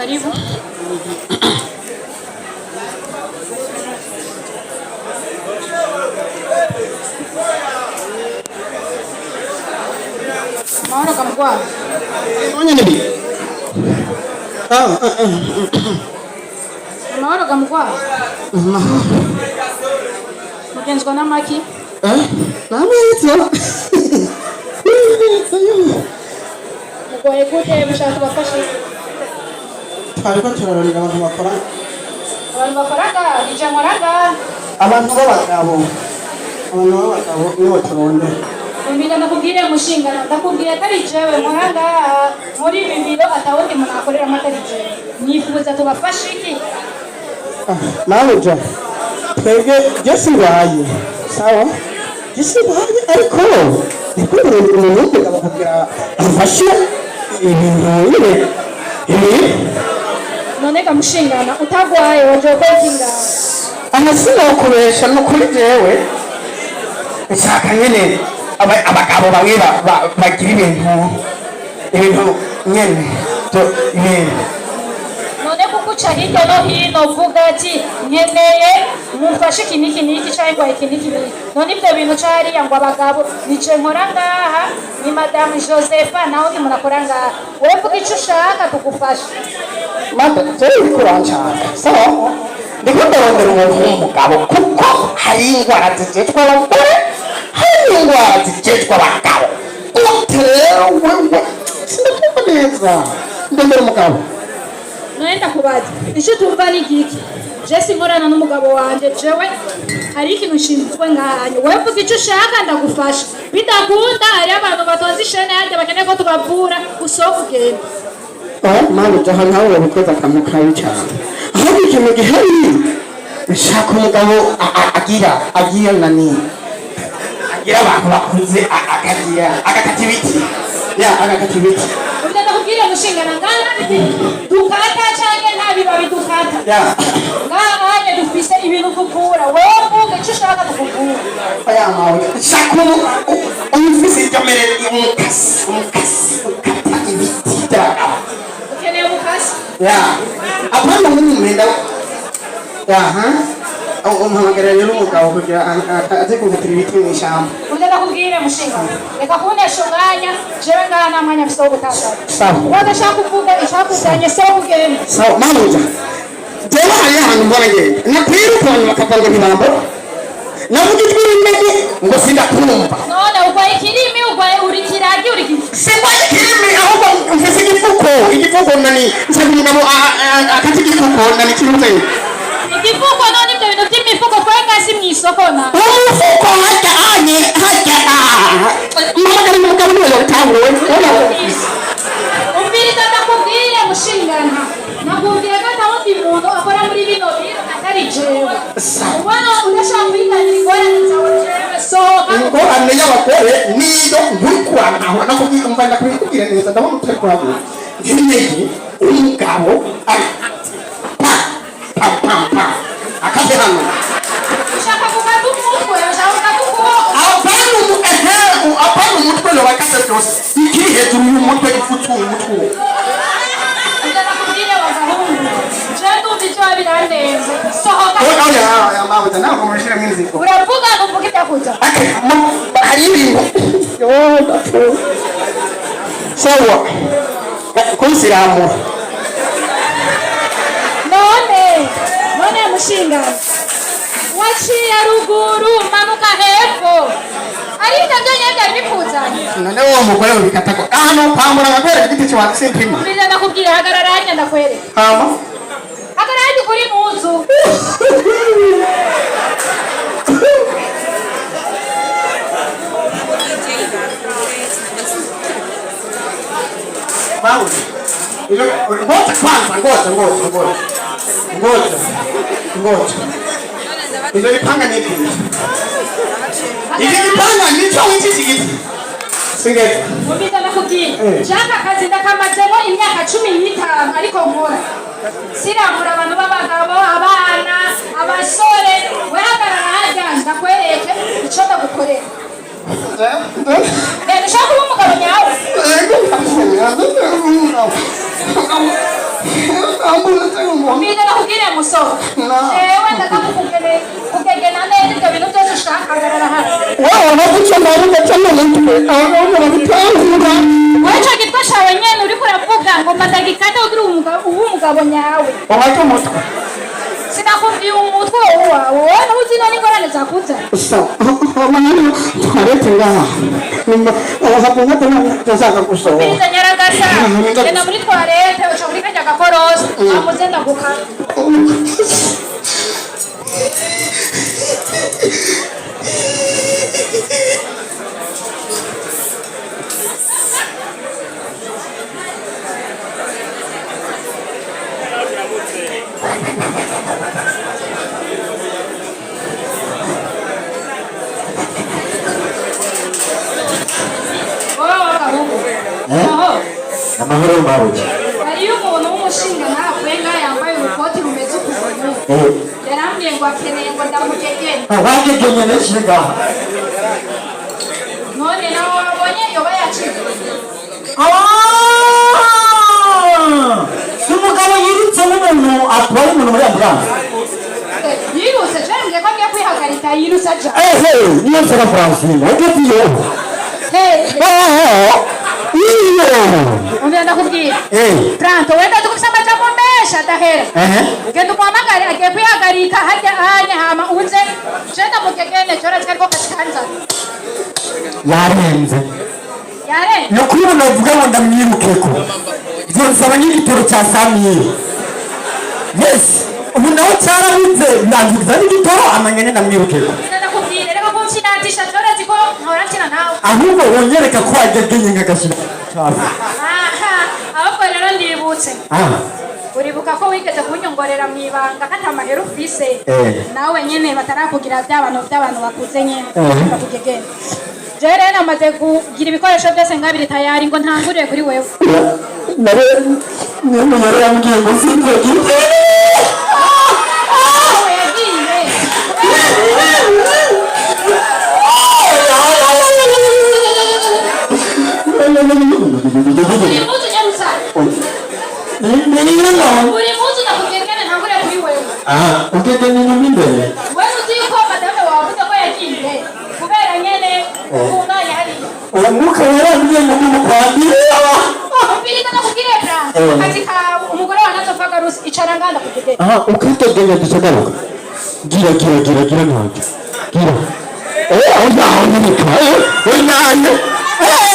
Karibu. Maona kama kwa. Fanya nini? Maona kama kwa. Mkenzi kwa namaki? Namaki. Mko ekute mshatu bafashe. Twariko turarondera abantu bakora. Abantu bakoraga bijamaraga. Abantu b'abagabo nibo turondera. Mbida nakubwire mushingana ndakubwire atari jewe muranga muri bibiro atawundi munakorera amatari jewe nifuza tubafashe iki Manager twebwe Jesse baye sawa Jesse baye ariko niko umuntu bakubwira afashe ibintu none kamushingana utagwaye waje kwekinga amasina kubesha no kuri jewe nshaka nyene abagabo bamwe bagira ibintu nyene to ibintu none kukuca hirya no hino uvuga ati nkeneye mumfashe iki cyangwa iki none ibyo bintu cariya ngo abagabo nice nkora ngaha ni Madame Josepha naho ndi murakora ngaha wowe vuga icyo ushaka tugufasha mata turi kuranshaka sawa ndiko ndorondera umuntu w'umugabo kuko hari ingwara zicecwa abagore hari ingwara zicecwa abagabo wewe sindakumva neza ndondera umugabo Naenda kubaza icyo tumva ni giki Jesse nkorana n'umugabo wanje jewe hari ikintu nshinzwe ngahanye wowe vuga icyo ushaka ndagufasha bidakunda hari abantu batonze ishene hajya bakeneye ko tubavura usohoka ugenda mama jaha nawe wabikoza kamukayi cyane aho ikintu gihari nshaka umugabo agira nani agira abantu bakuze agakata ibiti agakata ibiti ndakubwira mushingana ngana dukata cyangwa ntabibabi dukata ngahanye dufise ibintu kuvura wowe vuga icyo ushaka tukuvura aya mawe nshaka umufise ikamere umukasi ukata ibiti ukeneye umukasi apana mwenda umuhamagara rero umugabo kugira aze kugatira ibiti mu ishyamba ndakubwira mushingana reka kunesha umwanya jewe ngaha nta mwanya mfise wo gutakaza sawa wadashaka kuvuga ishakuzanye so ugenda sawa mamuja jewe hari ahantu mbona ngenda nakwiruka abantu bakavuga ngo ntibambo navuga ijwi rimeze ngo sindakumva none urwaye ikirimi urwaye uri kiragi uri singwaye ikirimi ahubwo mfise igifuko nani nsaba umugabo akati igifuko nani kiruze igifuko none ibyo bintu by'imifuko twaye kasi mu isoko na umufuko hajya mpamagara umugabo niwe yawutanguwe umviriza ndakubwire mushingana nakubwire ko ntawundi muntu akora muri bino bintu atari jewe ubona udashaka kwitangira ingorane zawe jewe sohoka ingorane y'abagore niyo ntukurana aho nakubwira ndakubwira neza ndabona utari kuragura nk'intege umugabo akaze hano ushaka kugata umutwe ushaka kugata ukuboko apana umutwe lo bakase byose ikiri hejuru y'umutwe gifutu umutwe ndakubwire bagahungu je ndumva icyo birandenze sohoka oya mama tana kumurishira mwinziko uravuga uvuga itakuja hari ibintu sawa kusiramura none mushingana waciye ruguru manuka hepfo ariko byonyine bikuzanye none uwo mugore ubikatako hano pamura amagore igiti cyo watsempima biza ndakubwira hagarara hanya ndakwereka hagarara hanya kuri muzu Paulo ngoja kwanza ngoja Izo lipanga nipi? Izo lipanga nicho wichishigiti. Singeti. Mubita nakubwira. Jaka kazi ndakamazemo imyaka 15 ariko nkora. Siramura abantu b'abagabo, abana, abasore, wehagarara hajya ndakwereke icyo ndagukorera. Ndashaka kuba umugabo nyawe. musoro ewe ndakamukugene kugegena neza ibyo bintu byose ushaka hagarara hano wowe nagucamo n'ugacamo n'intwe aho urabitanga wowe cyo gitwa shawe nyene uriko uravuga ngo madagikate ugira umugabo nyawe waje umutwe sinakubwiye umutwe wawe wowe ntuzi n'ingorane zakuza amahano twarete ngaha abahapunga tuzaka gusohoka biza nyaragasa genda muri twarete uca muri kajya gakorosi amuze ndagukana amahoro mabuye hariyo umuntu w'umushinga nawe ngaho yambaye urukoti rumeze ukuntu yarambwiye ngo akeneye ngo ndamugegene wagegenya n'ishiga none nawe wabonye yoba yaciye si umugabo yirutse n'umuntu atwaye umuntu muri ambulanse yirutse cyangwa ko agiye kwihagarika yirutse aja niyo nsaba francine wagezeyo undi ndakubwira Pranto wenda tukufisa amajambo menshi adahera genda umuhamagare agiye kwihagarika hajya ahanya hama uze jenda mugegene cyora twariko kasikanza yarenze no kubona uvuga ngo ndamwirukeko byonsaba n'igitoro cya Samiri yes ubu nawe cyarabuze ndangiza n'igitoro amanyene ndamwirukeko ndakubwira reka ko nsinatisha cyora ziko nkora nkina nawe ahubwo wonyereka ko wagegenye nkagashira ahubwo rero ndibutse uribuka ko wigeze kunyongorera mu ibanga kata amahera ufise nawe nyene batarakugira by'abantu bakuze nyene bakugegene je rero namaze kugira ibikoresho byose ngabiri tayari ngo ntangurire kuri wewe nare nyamara yambwiye ngo sinzogire uri muzi nakugegene ntangurire kuri wewe ugegene n'imbere wewe uzi ko madame wavuze ko yagiye kubera nyene umwanya hariya umwuka yarambwiye ngo mukwandire ubirika nakubwire Pranto ati ka umugore wa Nazo Fagarusi icara nganda kugegene ukitegenya dushagaruka gira ntabyo gira aho nyine oya